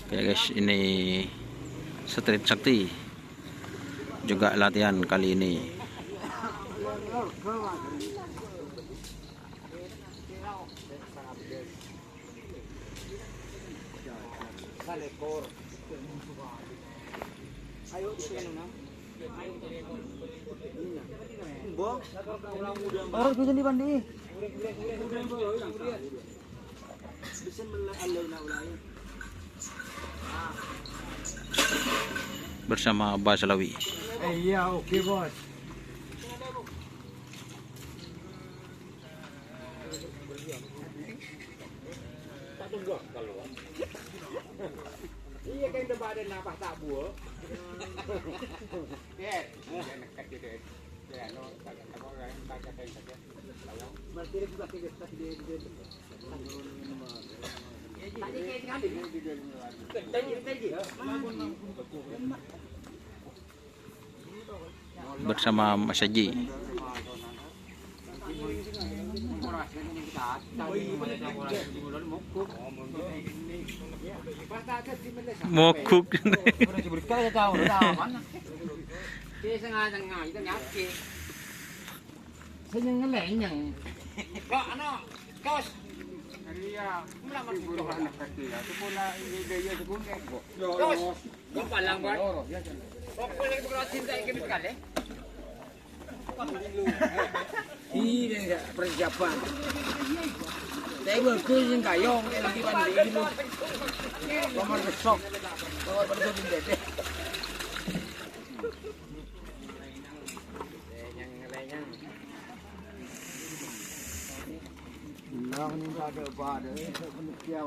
Oke guys, ini Street Sakti juga latihan kali ini. Orang tu jadi bandi. Bersama Abah Salawi. Iya, oke bos. Iya kan udah badan apa tak buah. Ya, nak kita. Ya, no, tak orang tak kata saja. Mesti juga kita dia. Bersama Mas Haji. Mokuk. Ini persiapan. Saya bagus yang kayong lagi mandi dulu. Nomor besok. Nomor pada bendete. Nah, ini ada pada penitia.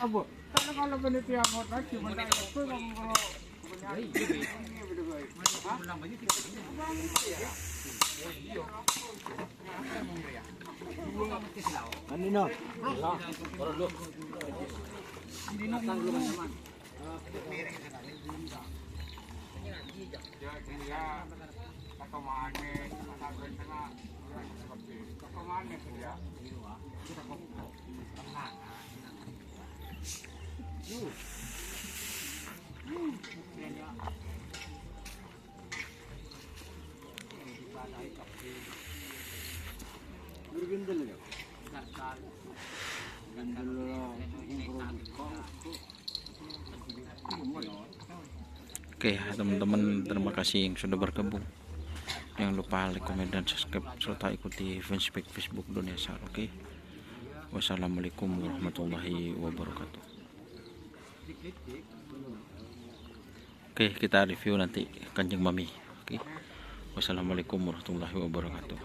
Apa? Kalau penitia mau lagi mana itu kalau Anino. Oke teman-teman, terima kasih yang sudah bergabung. Jangan lupa like, komen, dan subscribe serta ikuti fanspage Facebook Dunia Sar. Oke, wassalamualaikum warahmatullahi wabarakatuh. Oke, kita review nanti Kanjeng Mami. Oke, wassalamualaikum warahmatullahi wabarakatuh.